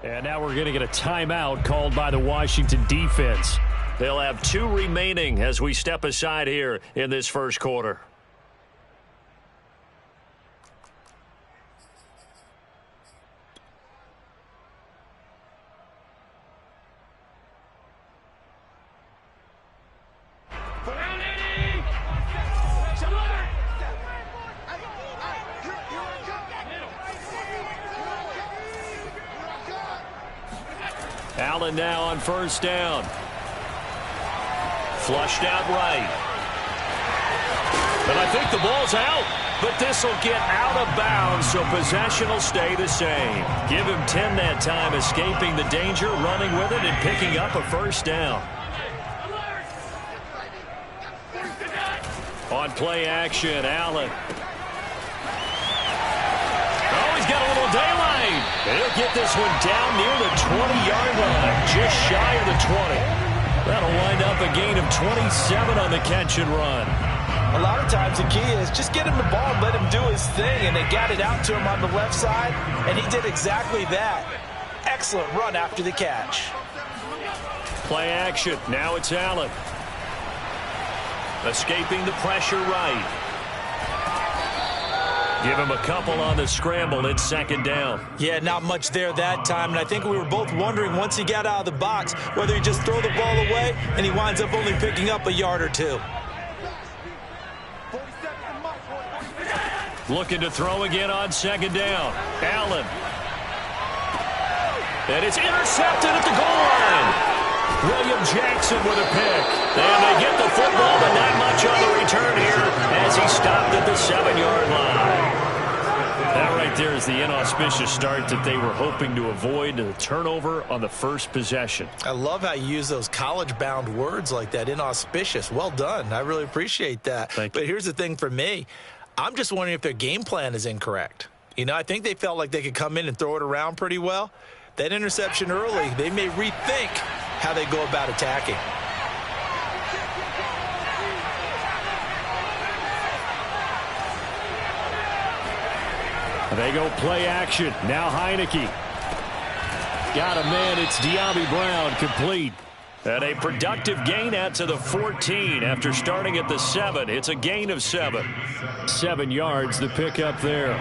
And now we're going to get a timeout called by the Washington defense. They'll have 2 remaining as we step aside here in this first quarter. Allen now on first down. Flushed out right. And I think the ball's out. But this will get out of bounds, so possession will stay the same. Give him 10 that time, escaping the danger, running with it, and picking up a first down. On play action, Allen. Oh, he's got a little daylight. He'll get this one down near the 20-yard line, just shy of the 20. That'll wind up a gain of 27 on the catch and run. A lot of times the key is just get him the ball and let him do his thing, and they got it out to him on the left side, and he did exactly that. Excellent run after the catch. Play action. Now it's Allen. Escaping the pressure right. Give him a couple on the scramble. It's second down. Yeah, not much there that time, and I think we were both wondering once he got out of the box whether he just throw the ball away, and he winds up only picking up a yard or two. Looking to throw again on second down. Allen. And it's intercepted at the goal line. William Jackson with a pick. And they get the football, but not much on the return here as he stopped at the 7-yard line. That right there is the inauspicious start that they were hoping to avoid, the turnover on the first possession. I love how you use those college-bound words like that, inauspicious. Well done. I really appreciate that. Thank you. But here's the thing for me. I'm just wondering if their game plan is incorrect. You know, I think they felt like they could come in and throw it around pretty well. That interception early, they may rethink how they go about attacking. They go play action. Now Heineke. Got a man. It's De'Ami Brown complete. And a productive gain out to the 14 after starting at the 7. It's a gain of 7. 7 yards, the pickup there.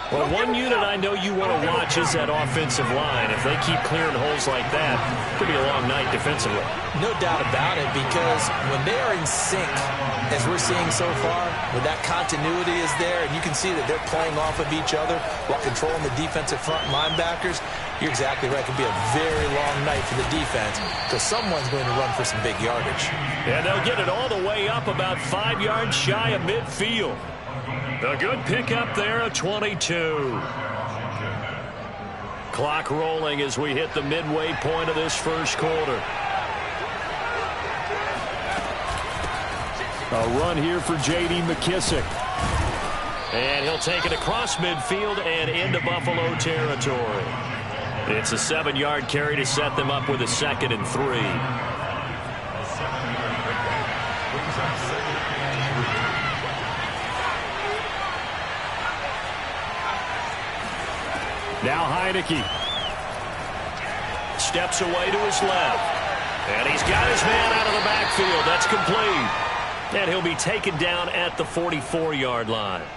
Well, one unit I know you want to watch is that offensive line. If they keep clearing holes like that, could be a long night defensively. No doubt about it, because when they are in sync, as we're seeing so far, when that continuity is there, and you can see that they're playing off of each other while controlling the defensive front linebackers, you're exactly right. It could be a very long night for the defense because someone's going to run for some big yardage. And they'll get it all the way up about 5 yards shy of midfield. A good pickup there, a 22. Clock rolling as we hit the midway point of this first quarter. A run here for J.D. McKissick. And he'll take it across midfield and into Buffalo territory. It's a 7-yard carry to set them up with a 2nd and 3. Now Heineke steps away to his left. And he's got his man out of the backfield. That's complete. And he'll be taken down at the 44-yard line.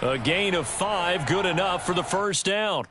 A gain of 5, good enough for the first down.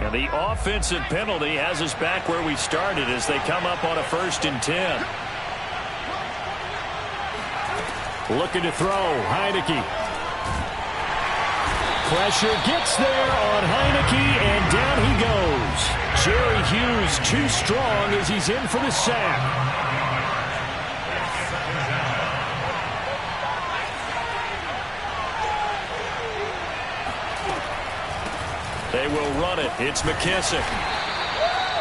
And the offensive penalty has us back where we started as they come up on a 1st and 10. Looking to throw, Heineke. Pressure gets there on Heineke, and down he goes. Jerry Hughes too strong as he's in for the sack. They will run it. It's McKissick.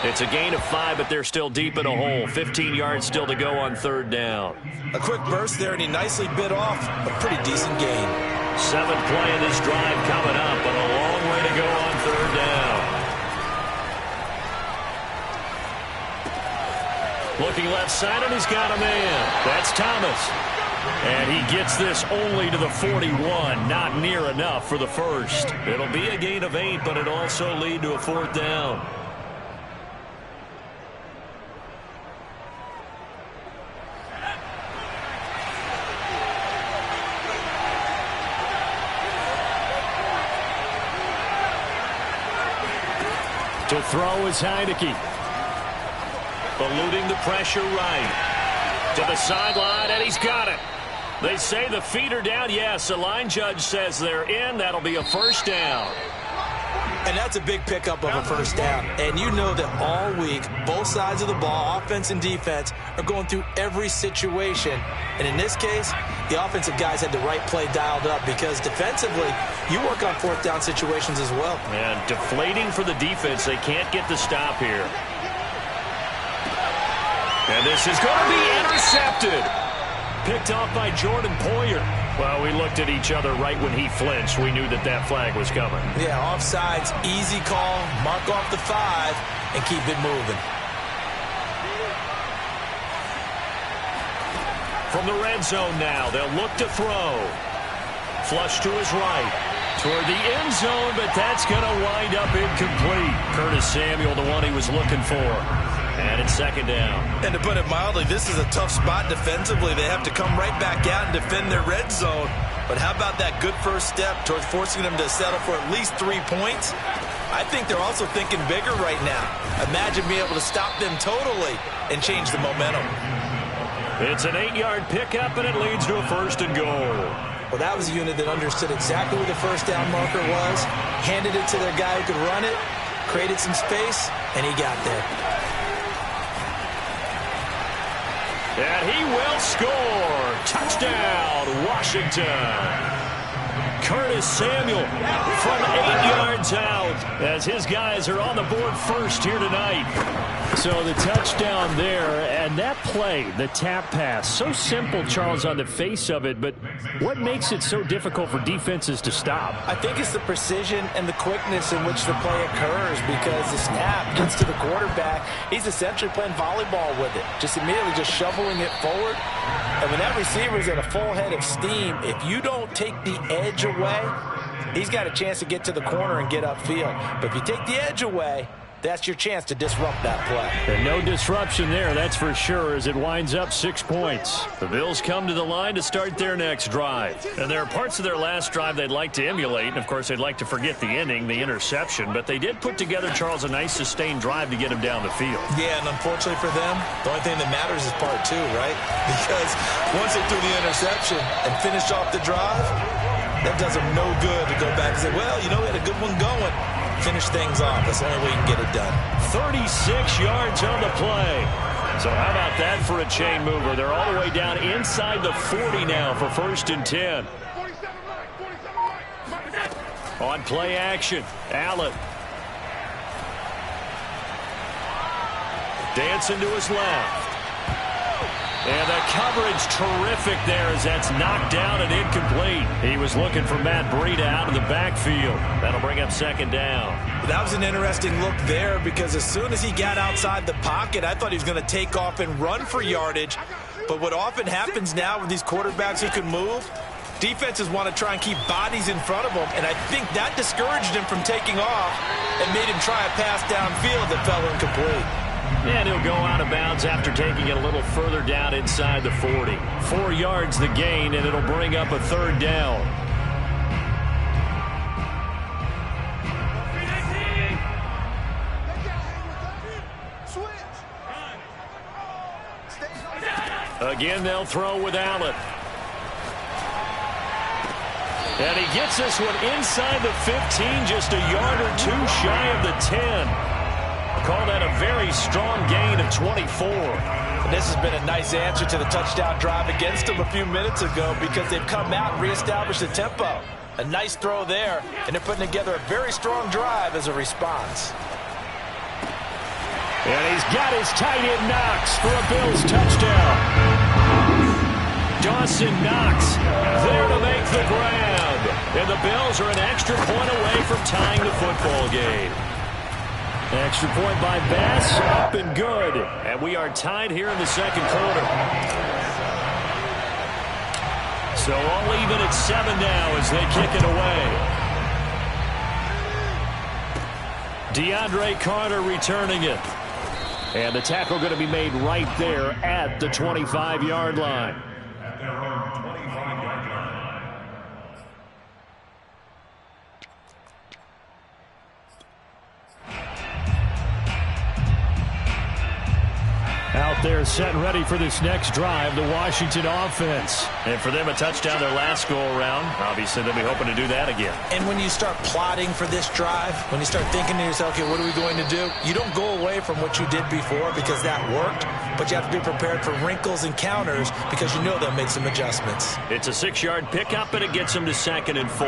It's a gain of 5, but they're still deep in a hole. 15 yards still to go on 3rd down. A quick burst there, and he nicely bit off a pretty decent gain. 7th play of this drive coming up, but a long way to go on 3rd down. Looking left side, and he's got a man. That's Thomas. And he gets this only to the 41. Not near enough for the first. It'll be a gain of 8, but it'll also lead to a 4th down. To throw is Heineke. Eluding the pressure right. To the sideline, and he's got it. They say the feet are down. Yes, the line judge says they're in. That'll be a 1st down. And that's a big pickup of a 1st down. And you know that all week, both sides of the ball, offense and defense, are going through every situation. And in this case, the offensive guys had the right play dialed up because defensively, you work on 4th down situations as well. And deflating for the defense. They can't get the stop here. And this is going to be intercepted. Picked off by Jordan Poyer. Well, we looked at each other right when he flinched. We knew that that flag was coming. Yeah, offsides, easy call. Mark off the 5 and keep it moving. From the red zone now, they'll look to throw. Flush to his right. Toward the end zone, but that's going to wind up incomplete. Curtis Samuel, the one he was looking for. And it's 2nd down. And to put it mildly, this is a tough spot defensively. They have to come right back out and defend their red zone. But how about that good first step towards forcing them to settle for at least 3 points? I think they're also thinking bigger right now. Imagine being able to stop them totally and change the momentum. It's an 8-yard pickup, and it leads to a 1st and goal. Well, that was a unit that understood exactly where the 1st down marker was, handed it to their guy who could run it, created some space, and he got there. And he will score. Touchdown, Washington. Curtis Samuel from 8 yards out as his guys are on the board first here tonight. So the touchdown there, and that play, the tap pass, so simple, Charles, on the face of it, but what makes it so difficult for defenses to stop? I think it's the precision and the quickness in which the play occurs because the snap gets to the quarterback. He's essentially playing volleyball with it, just immediately just shoveling it forward. And when that receiver's at a full head of steam, if you don't take the edge away, he's got a chance to get to the corner and get upfield. But if you take the edge away, that's your chance to disrupt that play. And no disruption there, that's for sure, as it winds up 6 points. The Bills come to the line to start their next drive. And there are parts of their last drive they'd like to emulate. And, of course, they'd like to forget the ending, the interception. But they did put together, Charles, a nice sustained drive to get him down the field. Yeah, and unfortunately for them, the only thing that matters is part 2, right? Because once they threw the interception and finished off the drive, that does them no good to go back and say, well, you know, we had a good one going. Finish things off. That's the only way you can get it done. 36 yards on the play. So how about that for a chain mover? They're all the way down inside the 40 now for 1st and 10. On play action, Allen. Dancing to his left. And the coverage terrific there as that's knocked down and incomplete. He was looking for Matt Breida out of the backfield. That'll bring up 2nd down. That was an interesting look there because as soon as he got outside the pocket, I thought he was going to take off and run for yardage. But what often happens now with these quarterbacks who can move, defenses want to try and keep bodies in front of them. And I think that discouraged him from taking off and made him try a pass downfield that fell incomplete. And he'll go out of bounds after taking it a little further down inside the 40. 4 yards the gain, and it'll bring up a 3rd down. Again, they'll throw with Allen. And he gets this one inside the 15, just a yard or two shy of the 10. Call that a very strong gain of 24. And this has been a nice answer to the touchdown drive against them a few minutes ago because they've come out and reestablished the tempo. A nice throw there, and they're putting together a very strong drive as a response. And he's got his tight end Knox for a Bills touchdown. Dawson Knox there to make the grab. And the Bills are an extra point away from tying the football game. Extra point by Bass, up and good. And we are tied here in the second quarter. So all even at 7 now as they kick it away. DeAndre Carter returning it. And the tackle going to be made right there at the 25-yard line. Out there set and ready for this next drive, the Washington offense. And for them, a touchdown their last go-around. Obviously, they'll be hoping to do that again. And when you start plotting for this drive, when you start thinking to yourself, okay, what are we going to do? You don't go away from what you did before because that worked, but you have to be prepared for wrinkles and counters because you know they'll make some adjustments. It's a 6-yard pickup, and it gets them to 2nd and 4.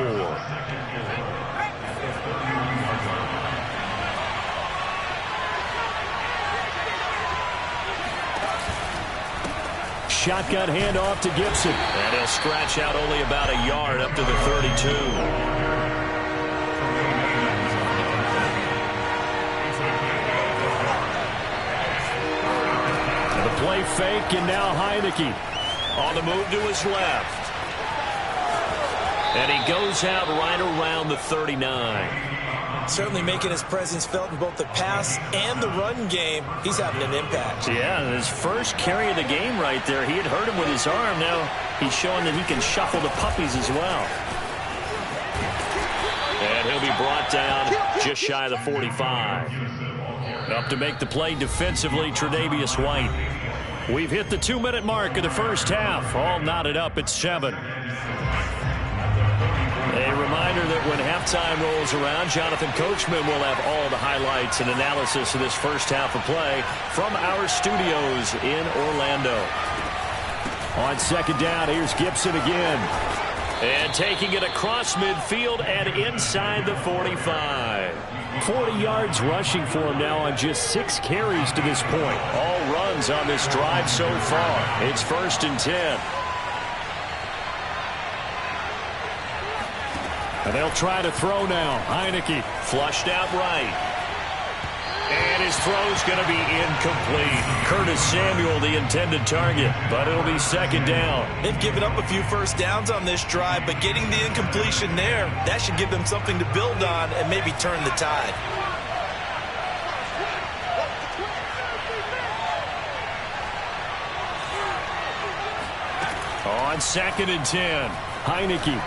Shotgun handoff to Gibson. And he'll scratch out only about a yard up to the 32. And the play fake, and now Heineke on the move to his left. And he goes out right around the 39. Certainly making his presence felt in both the pass and the run game. He's having an impact. Yeah, his first carry of the game right there. He had hurt him with his arm. Now he's showing that he can shuffle the puppies as well. And he'll be brought down just shy of the 45. Up to make the play defensively, Tre'Davious White. We've hit the 2-minute mark of the first half. All knotted up at 7. A reminder that when halftime rolls around, Jonathan Coachman will have all the highlights and analysis of this first half of play from our studios in Orlando. On 2nd down, here's Gibson again. And taking it across midfield and inside the 45. 40 yards rushing for him now on just 6 carries to this point. All runs on this drive so far. It's 1st and 10. And they'll try to throw now. Heineke flushed out right. And his throw's going to be incomplete. Curtis Samuel, the intended target, but it'll be 2nd down. They've given up a few first downs on this drive, but getting the incompletion there, that should give them something to build on and maybe turn the tide. On 2nd and 10, Heineke.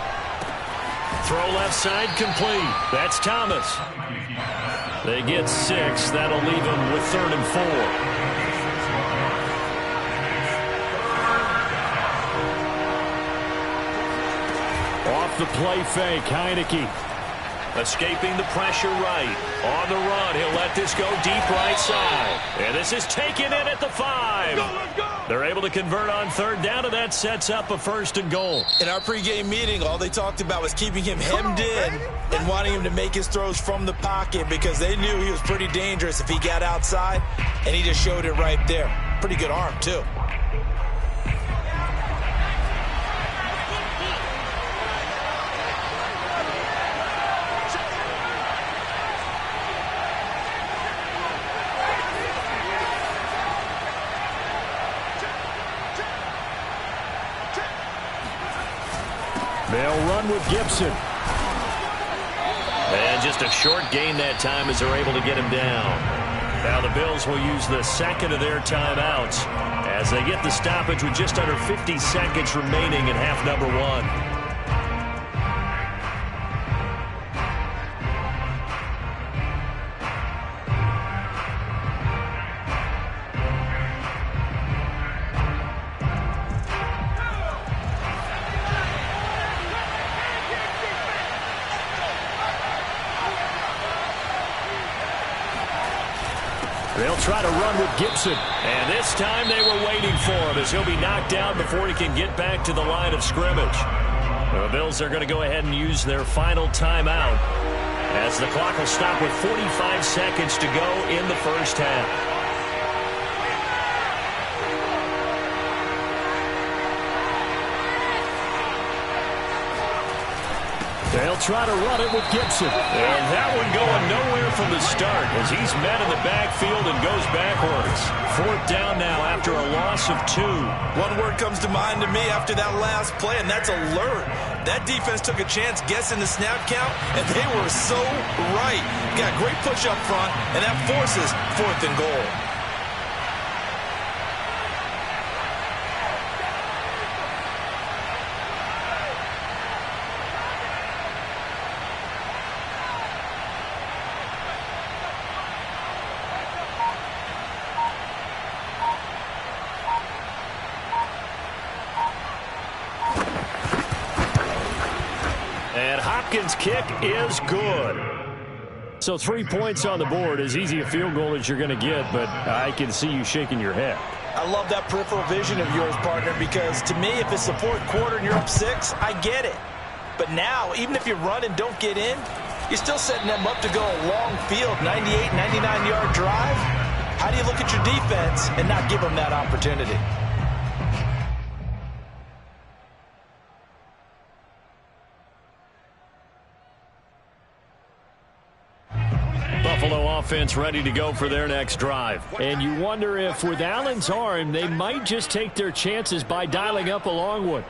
Throw left side complete. That's Thomas. They get 6. That'll leave them with 3rd and 4. Off the play fake, Heineke. Escaping the pressure right. On the run, he'll let this go deep right side. And this is taken in at the 5. Let's go. They're able to convert on 3rd down, and that sets up a 1st and goal. In our pregame meeting, all they talked about was keeping him hemmed in and wanting him to make his throws from the pocket because they knew he was pretty dangerous if he got outside, and he just showed it right there. Pretty good arm, too. They'll run with Gibson. And just a short gain that time as they're able to get him down. Now the Bills will use the 2nd of their timeouts as they get the stoppage with just under 50 seconds remaining in half number 1. They'll try to run with Gibson. And this time they were waiting for him as he'll be knocked down before he can get back to the line of scrimmage. The Bills are going to go ahead and use their final timeout as the clock will stop with 45 seconds to go in the first half. They'll try to run it with Gibson. And that one going nowhere from the start as he's met in the backfield and goes backwards. Fourth down now after a loss of 2. One word comes to mind to me after that last play, and that's alert. That defense took a chance guessing the snap count, and they were so right. Got great push up front, and that forces 4th and goal. Hopkins' kick is good. So 3 points on the board, as easy a field goal as you're going to get, but I can see you shaking your head. I love that peripheral vision of yours, partner, because to me, if it's the 4th quarter and you're up 6, I get it. But now, even if you run and don't get in, you're still setting them up to go a long field, 98, 99-yard drive. How do you look at your defense and not give them that opportunity? Buffalo offense ready to go for their next drive. And you wonder if with Allen's arm, they might just take their chances by dialing up a long one.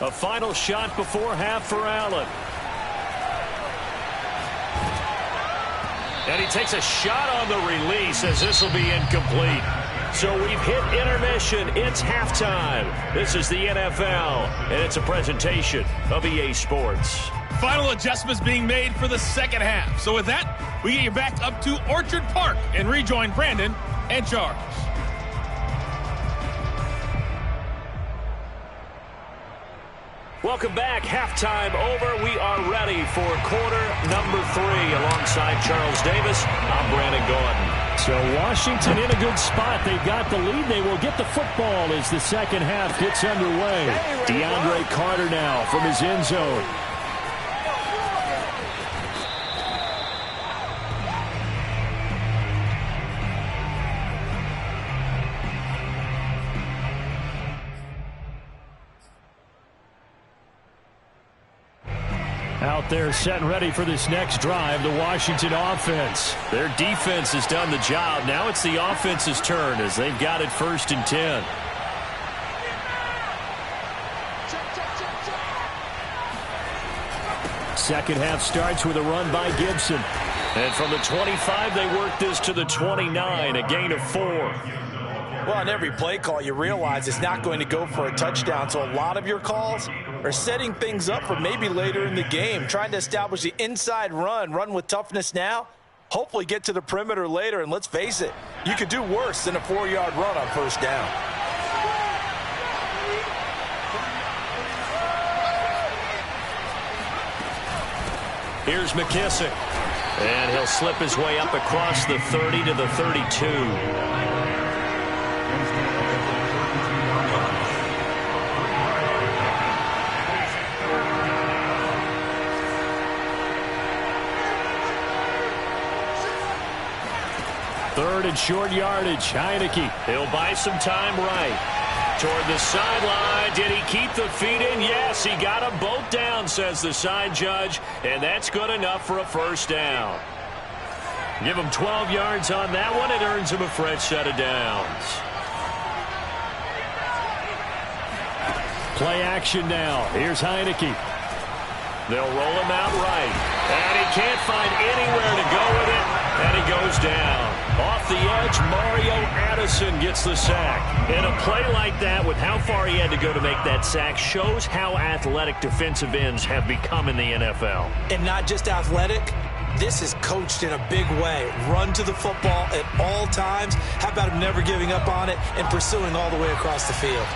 A final shot before half for Allen. And he takes a shot on the release as this will be incomplete. So we've hit intermission. It's halftime. This is the NFL, and it's a presentation of EA Sports. Final adjustments being made for the second half. So with that, we get you back up to Orchard Park and rejoin Brandon and Charles. Welcome back. Halftime over. We are ready for quarter number 3. Alongside Charles Davis, I'm Brandon Gordon. So Washington in a good spot. They've got the lead. They will get the football as the second half gets underway. DeAndre Carter now from his end zone. Out there set and ready for this next drive, the Washington offense. Their defense has done the job. Now it's the offense's turn as they've got it 1st and 10. Second half starts with a run by Gibson. And from the 25, they work this to the 29, a gain of 4. Well, on every play call, you realize it's not going to go for a touchdown. So a lot of your calls are setting things up for maybe later in the game, trying to establish the inside run with toughness now, hopefully get to the perimeter later. And let's face it, you could do worse than a 4-yard run on 1st down. Here's McKissick. And he'll slip his way up across the 30 to the 32. Third and short yardage. Heineke. He'll buy some time right. Toward the sideline. Did he keep the feet in? Yes, he got them both down, says the side judge. And that's good enough for a 1st down. Give him 12 yards on that one. It earns him a fresh set of downs. Play action now. Here's Heineke. They'll roll him out right. And he can't find anywhere to go with it. And he goes down. Off the edge, Mario Addison gets the sack. And a play like that, with how far he had to go to make that sack, shows how athletic defensive ends have become in the NFL. And not just athletic, this is coached in a big way. Run to the football at all times. How about him never giving up on it and pursuing all the way across the field?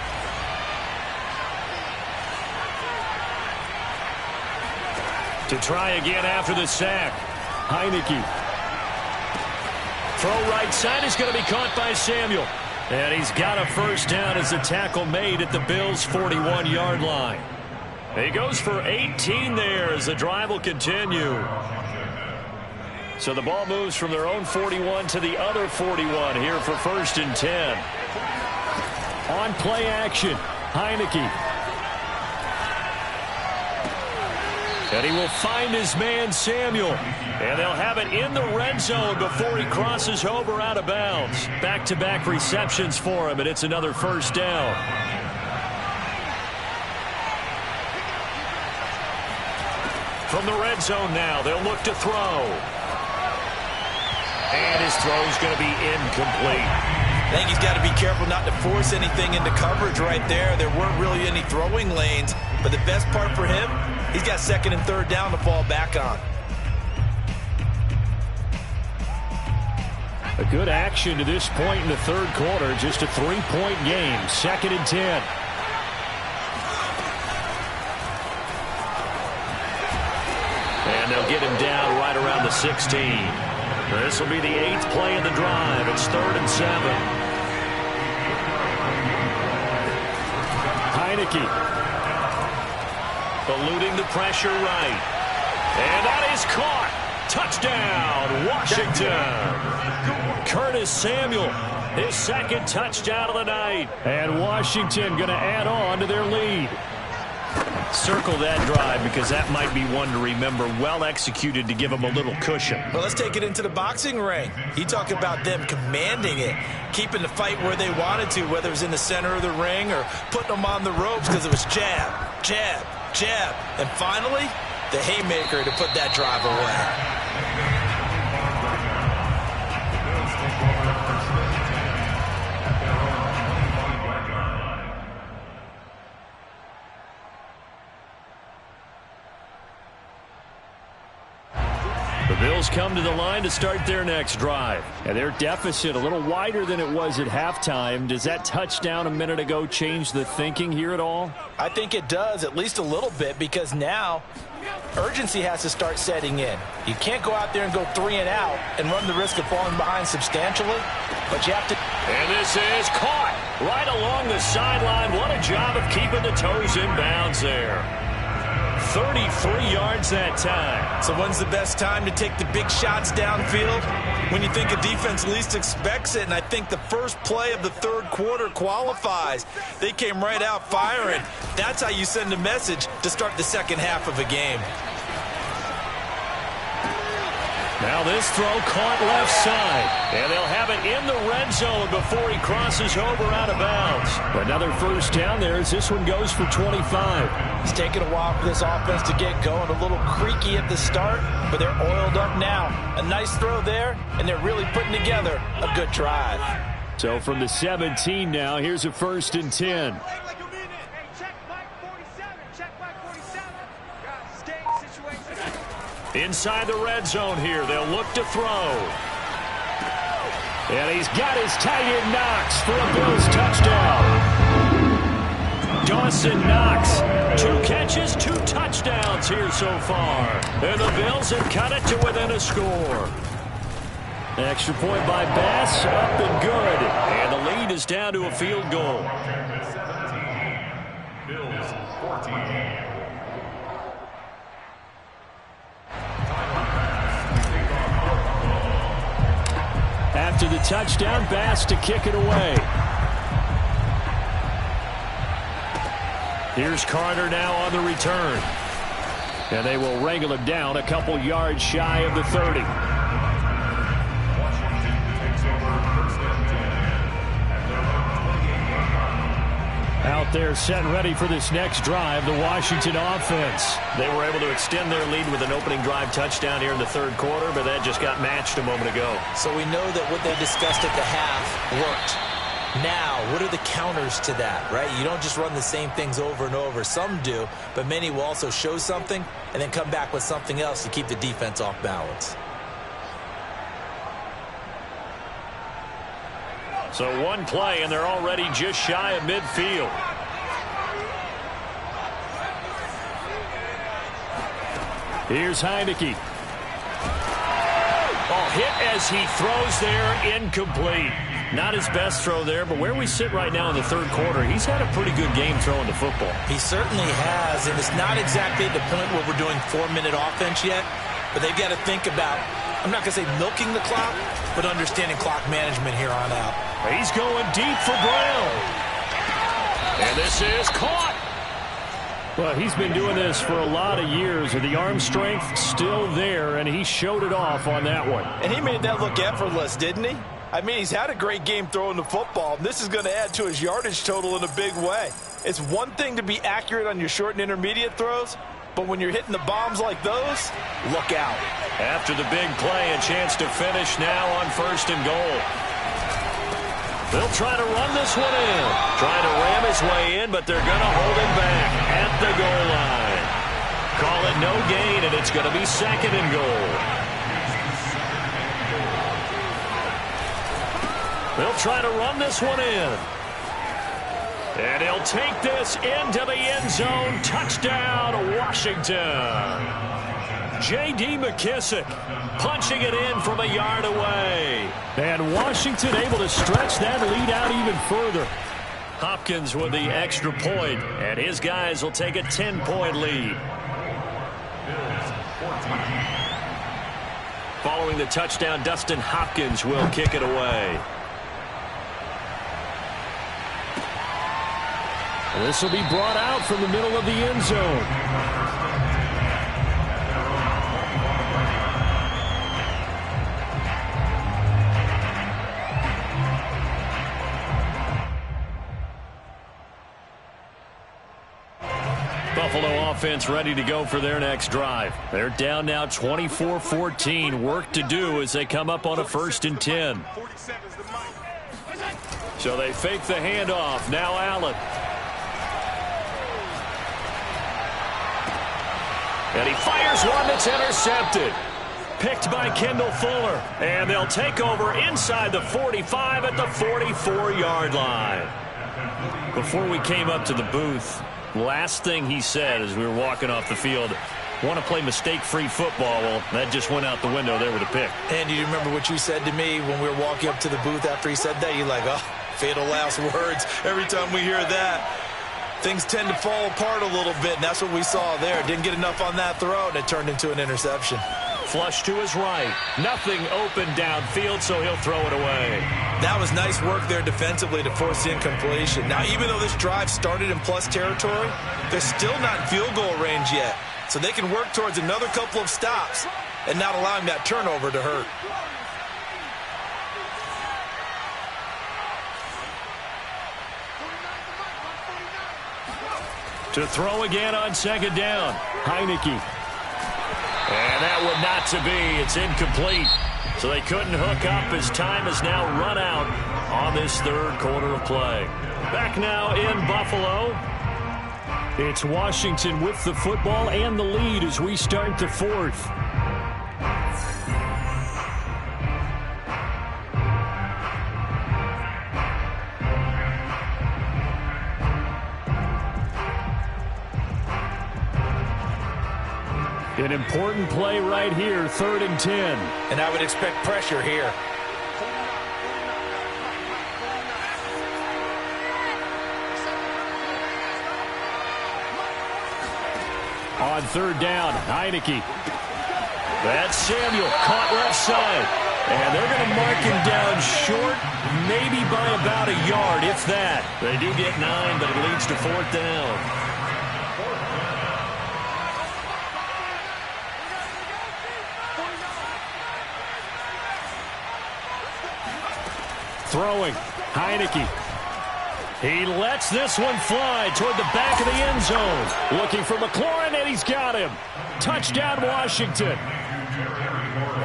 To try again after the sack. Heineke. Throw right side is going to be caught by Samuel. And he's got a first down as the tackle made at the Bills' 41-yard line. He goes for 18 there as the drive will continue. So the ball moves from their own 41 to the other 41 here for 1st and 10. On play action, Heineke. And he will find his man, Samuel. And they'll have it in the red zone before he crosses over out of bounds. Back-to-back receptions for him, and it's another first down. From the red zone now, they'll look to throw. And his throw's going to be incomplete. I think he's got to be careful not to force anything into coverage right there. There weren't really any throwing lanes, but the best part for him, he's got 2nd and 3rd down to fall back on. A good action to this point in the 3rd quarter. Just a 3-point game. 2nd and 10. And they'll get him down right around the 16. This will be the 8th play of the drive. It's 3rd and 7. Heineke. Eluding the pressure right. And that is caught. Touchdown, Washington. Curtis Samuel, his 2nd touchdown of the night. And Washington going to add on to their lead. Circle that drive because that might be one to remember. Well executed to give them a little cushion. Well, let's take it into the boxing ring. You talk about them commanding it, keeping the fight where they wanted to, whether it was in the center of the ring or putting them on the ropes because it was jab, jab, jab. And finally, the haymaker to put that drive away. The Bills come to the line to start their next drive. And their deficit a little wider than it was at halftime. Does that touchdown a minute ago change the thinking here at all? I think it does, at least a little bit, because now urgency has to start setting in. You can't go out there and go 3 and out and run the risk of falling behind substantially, but you have to. And this is caught right along the sideline. What a job of keeping the toes in bounds there. 33 yards that time. So when's the best time to take the big shots downfield? When you think a defense least expects it, and I think the first play of the 3rd quarter qualifies. They came right out firing. That's how you send a message to start the 2nd half of a game. Now this throw caught left side. And they'll have it in the red zone before he crosses over out of bounds. Another first down there as this one goes for 25. It's taken a while for this offense to get going. A little creaky at the start, but they're oiled up now. A nice throw there, and they're really putting together a good drive. So from the 17 now, here's a 1st and 10. Inside the red zone here, they'll look to throw. And he's got his tight end Knox for a Bills touchdown. Dawson Knox, 2 catches, 2 touchdowns here so far. And the Bills have cut it to within a score. Extra point by Bass, up and good. And the lead is down to a field goal. 17, Bills 14. After the touchdown, Bass to kick it away. Here's Carter now on the return. And they will wrangle him down a couple yards shy of the 30. Out there set and ready for this next drive, the Washington offense. They were able to extend their lead with an opening drive touchdown here in the 3rd quarter, but that just got matched a moment ago. So we know that what they discussed at the half worked. Now, what are the counters to that, right? You don't just run the same things over and over. Some do, but many will also show something and then come back with something else to keep the defense off balance. So one play, and they're already just shy of midfield. Here's Heineke. Oh, hit as he throws there, incomplete. Not his best throw there, but where we sit right now in the third quarter, he's had a pretty good game throwing the football. He certainly has, and it's not exactly at the point where we're doing 4-minute offense yet, but they've got to think about, I'm not going to say milking the clock, but understanding clock management here on out. He's going deep for Brown. And this is caught. Well, he's been doing this for a lot of years, and the arm strength still there, and he showed it off on that one. And he made that look effortless, didn't he? I mean, he's had a great game throwing the football, and this is going to add to his yardage total in a big way. It's one thing to be accurate on your short and intermediate throws, but when you're hitting the bombs like those, look out. After the big play, a chance to finish now on 1st and goal. They'll try to run this one in. Trying to ram his way in, but they're going to hold him back at the goal line. Call it no gain, and it's going to be 2nd and goal. They'll try to run this one in. And he'll take this into the end zone. Touchdown, Washington. J.D. McKissick punching it in from a yard away. And Washington able to stretch that lead out even further. Hopkins with the extra point, and his guys will take a 10-point lead. Following the touchdown, Dustin Hopkins will kick it away. And this will be brought out from the middle of the end zone. Buffalo offense ready to go for their next drive. They're down now 24-14. Work to do as they come up on a 1st and 10. So they fake the handoff. Now Allen. And he fires one that's intercepted. Picked by Kendall Fuller. And they'll take over inside the 45 at the 44-yard line. Before we came up to the booth, last thing he said as we were walking off the field, want to play mistake-free football. Well, that just went out the window there with a pick. And you remember what you said to me when we were walking up to the booth after he said that? You're like, oh, fatal last words. Every time we hear that, things tend to fall apart a little bit, and that's what we saw there. Didn't get enough on that throw, and it turned into an interception. Flush to his right. Nothing open downfield, so he'll throw it away. That was nice work there defensively to force the incompletion. Now, even though this drive started in plus territory, they're still not in field goal range yet. So they can work towards another couple of stops and not allowing that turnover to hurt. To throw again on 2nd down. Heineke. And that would not to be. It's incomplete. So they couldn't hook up as time is now run out on this 3rd quarter of play. Back now in Buffalo. It's Washington with the football and the lead as we start the 4th. An important play right here, 3rd and 10. And I would expect pressure here. On 3rd down, Heineke. That's Samuel, caught left side. And they're going to mark him down short, maybe by about a yard, if that. They do get 9, but it leads to 4th down. Throwing, Heineke. He lets this one fly toward the back of the end zone. Looking for McLaurin, and he's got him. Touchdown, Washington.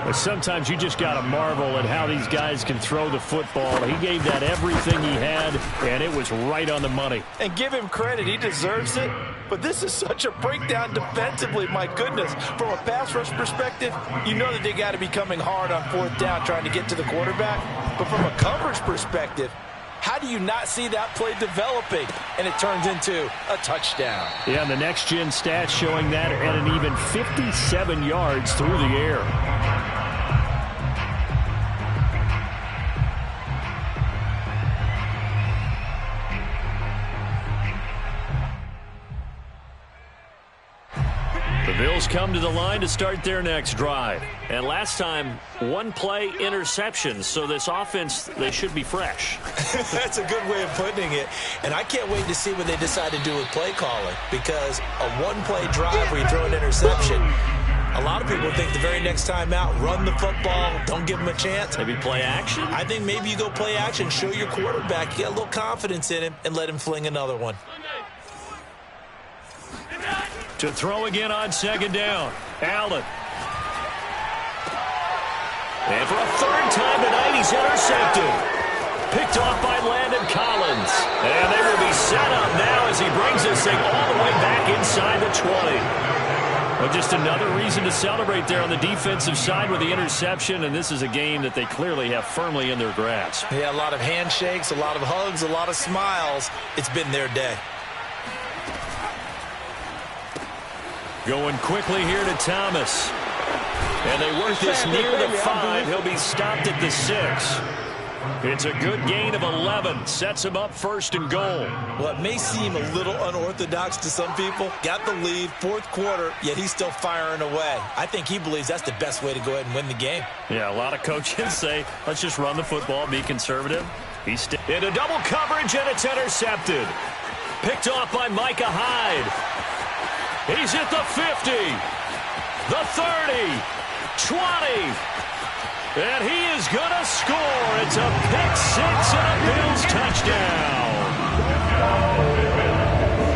But sometimes you just got to marvel at how these guys can throw the football. He gave that everything he had, and it was right on the money. And give him credit. He deserves it. But this is such a breakdown defensively, my goodness. From a pass rush perspective, you know that they got to be coming hard on 4th down trying to get to the quarterback. But from a coverage perspective, How do you not see that play developing? And it turns into a touchdown. Yeah, and the next-gen stats showing that at an even 57 yards through the air. The Bills come to the line to start their next drive. And last time, one-play interception. So this offense, they should be fresh. That's a good way of putting it. And I can't wait to see what they decide to do with play calling. Because a one-play drive where you throw an interception, a lot of people think the very next time out, run the football, don't give them a chance. Maybe play action? I think maybe you go play action, show your quarterback, you got a little confidence in him, and let him fling another one. To throw again on second down. Allen. And for a third time tonight, he's intercepted. Picked off by Landon Collins. And they will be set up now as he brings this thing all the way back inside the 20. Well, just another reason to celebrate there on the defensive side with the interception, and this is a game that they clearly have firmly in their grasp. Yeah, a lot of handshakes, a lot of hugs, a lot of smiles. It's been their day. Going quickly here to Thomas. And they work this near the 5. He'll be stopped at the 6. It's a good gain of 11. Sets him up first and goal. Well, it may seem a little unorthodox to some people. Got the lead, fourth quarter, yet he's still firing away. I think he believes that's the best way to go ahead and win the game. Yeah, a lot of coaches say, let's just run the football, be conservative. He's into double coverage, and it's intercepted. Picked off by Micah Hyde. He's at the 50, the 30, 20, and he is going to score. It's a pick six and a Bills touchdown.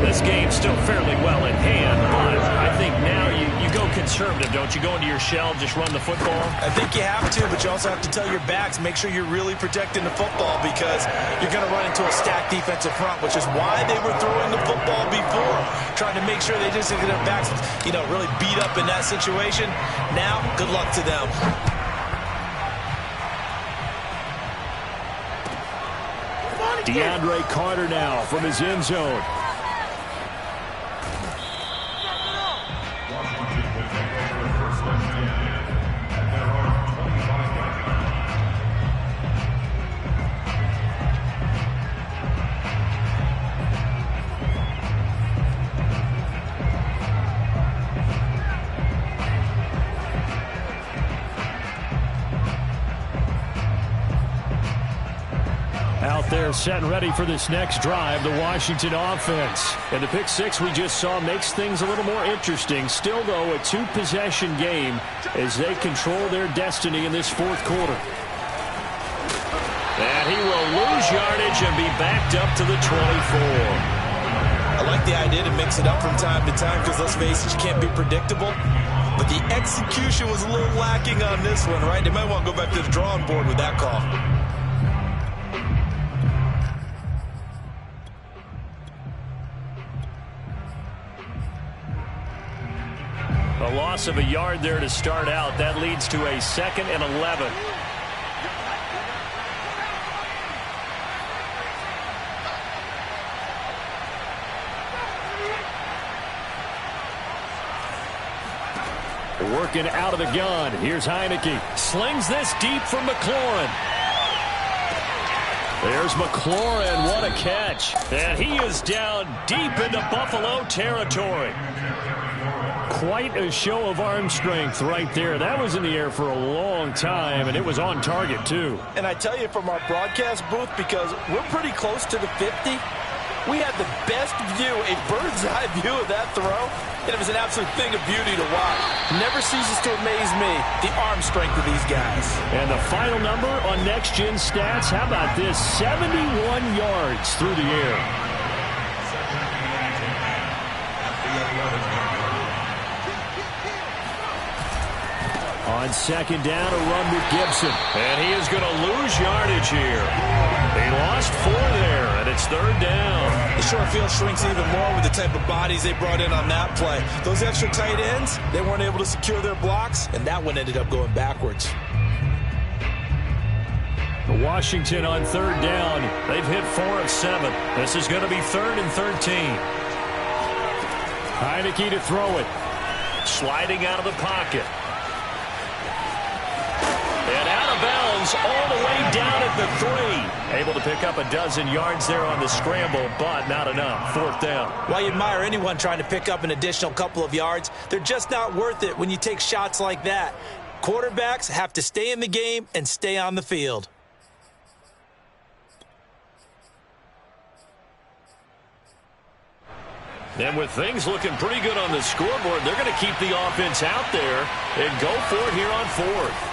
This game's still fairly well in hand, but I think now you go conservative, don't you? Go into your shell, just run the football? I think you have to, but you also have to tell your backs, make sure you're really protecting the football because you're going to run into a stacked defensive front, which is why they were throwing the football before, trying to make sure they just get their backs, really beat up in that situation. Now, good luck to them. DeAndre Carter now from his end zone. Out there set and ready for this next drive, the Washington offense. And the pick six we just saw makes things a little more interesting. Still, though, a two-possession game as they control their destiny in this fourth quarter. And he will lose yardage and be backed up to the 24. I like the idea to mix it up from time to time because, let's face it, you can't be predictable. But the execution was a little lacking on this one, right? They might want to go back to the drawing board with that call. A loss of a yard there to start out. That leads to a 2nd and 11. Working out of the gun. Here's Heineke. Slings this deep for McLaurin. There's McLaurin. What a catch. And he is down deep into Buffalo territory. Quite a show of arm strength right there. That was in the air for a long time, and it was on target, too. And I tell you, from our broadcast booth, because we're pretty close to the 50, we had the best view, a bird's-eye view of that throw, and it was an absolute thing of beauty to watch. Never ceases to amaze me, the arm strength of these guys. And the final number on next-gen stats, how about this? 71 yards through the air. On second down, a run with Gibson. And he is going to lose yardage here. They lost 4 there, and it's 3rd down. The short field shrinks even more with the type of bodies they brought in on that play. Those extra tight ends, they weren't able to secure their blocks, and that one ended up going backwards. Washington on third down. They've hit 4 of 7. This is going to be 3rd and 13. Heineke to throw it. Sliding out of the pocket. And out of bounds all the way down at the 3. Able to pick up a dozen yards there on the scramble, but not enough. 4th down. Well, you admire anyone trying to pick up an additional couple of yards. They're just not worth it when you take shots like that. Quarterbacks have to stay in the game and stay on the field. And with things looking pretty good on the scoreboard, they're going to keep the offense out there and go for it here on 4th.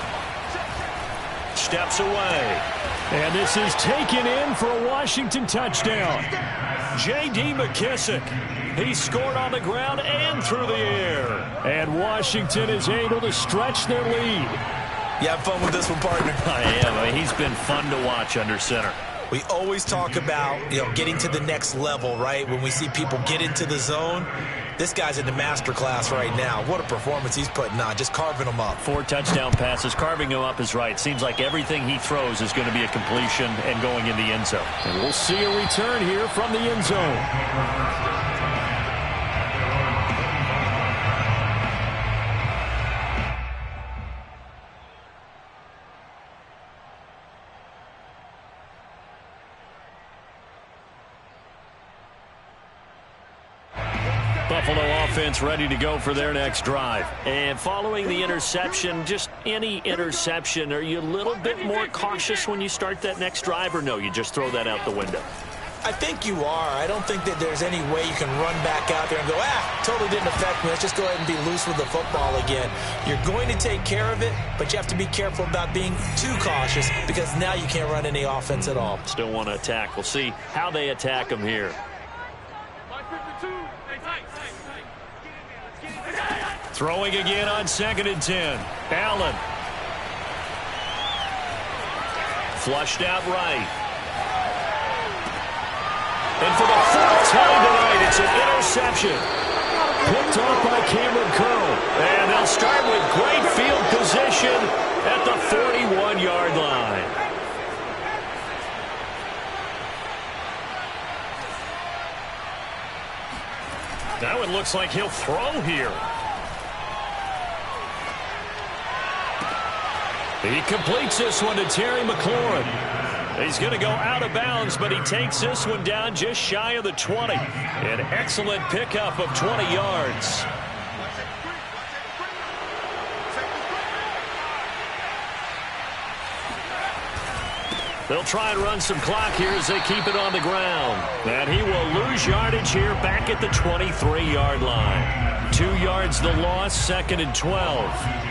Steps away. And this is taken in for a Washington touchdown. J.D. McKissick. He scored on the ground and through the air. And Washington is able to stretch their lead. You have fun with this one, partner? I am. I mean, he's been fun to watch under center. We always talk about, getting to the next level, right? When we see people get into the zone, this guy's in the master class right now. What a performance he's putting on, just carving them up. 4 touchdown passes. Carving him up is right. Seems like everything he throws is going to be a completion and going in the end zone. And we'll see a return here from the end zone. Buffalo offense ready to go for their next drive. And following the interception, just any interception, are you a little bit more cautious when you start that next drive, or no, you just throw that out the window? I think you are. I don't think that there's any way you can run back out there and go, totally didn't affect me. Let's just go ahead and be loose with the football again. You're going to take care of it, but you have to be careful about being too cautious because now you can't run any offense at all. Still want to attack. We'll see how they attack them here. Throwing again on 2nd and 10. Allen. Flushed out right. And for the 4th time tonight, it's an interception. Picked off by Cameron Curl. And they'll start with great field position at the 41-yard line. Now it looks like he'll throw here. He completes this one to Terry McLaurin. He's going to go out of bounds, but he takes this one down just shy of the 20. An excellent pickup of 20 yards. They'll try and run some clock here as they keep it on the ground. And he will lose yardage here back at the 23-yard line. 2 yards the loss, 2nd and 12.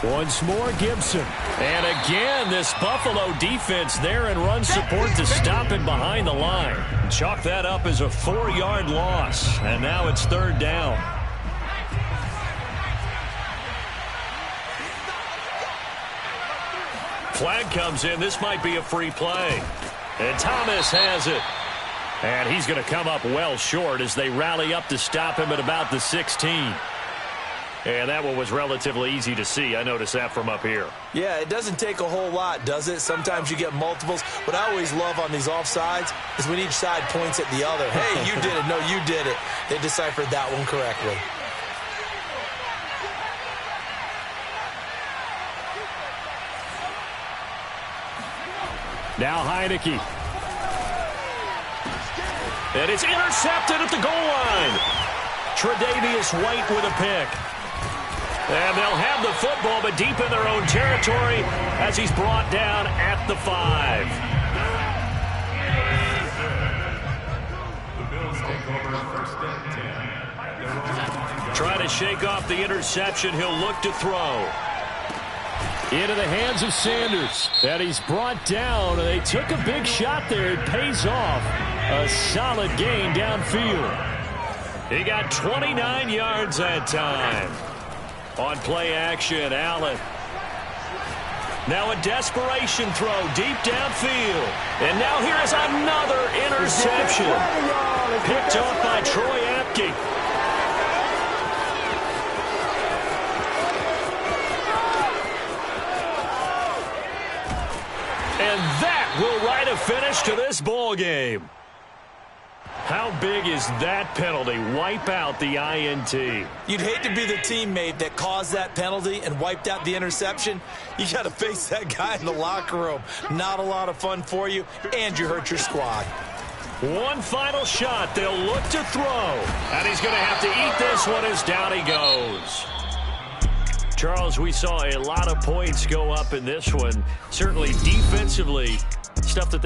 Once more, Gibson. And again, this Buffalo defense there in run support to stop him behind the line. Chalk that up as a 4-yard loss. And now it's 3rd down. Flag comes in. This might be a free play. And Thomas has it. And he's going to come up well short as they rally up to stop him at about the 16. And that one was relatively easy to see. I noticed that from up here. Yeah, it doesn't take a whole lot, does it? Sometimes you get multiples. What I always love on these offsides is when each side points at the other. Hey, you did it. No, you did it. They deciphered that one correctly. Now Heineke. And it's intercepted at the goal line. Tre'Davious White with a pick. And they'll have the football, but deep in their own territory as he's brought down at the 5. The Bills take over 1st and 10. Trying to shake off the interception. He'll look to throw. Into the hands of Sanders. And he's brought down. They took a big shot there. It pays off. A solid gain downfield. He got 29 yards that time. On play action, Allen. Now a desperation throw deep downfield. And now here is another interception. Picked off by Troy Apke. finish to this ball game. How big is that penalty? Wipe out the INT. You'd hate to be the teammate that caused that penalty and wiped out the interception. You got to face that guy in the locker room. Not a lot of fun for you, and you hurt your squad. One final shot. They'll look to throw. And he's going to have to eat this one as down he goes. Charles, we saw a lot of points go up in this one. Certainly defensively, stuff that they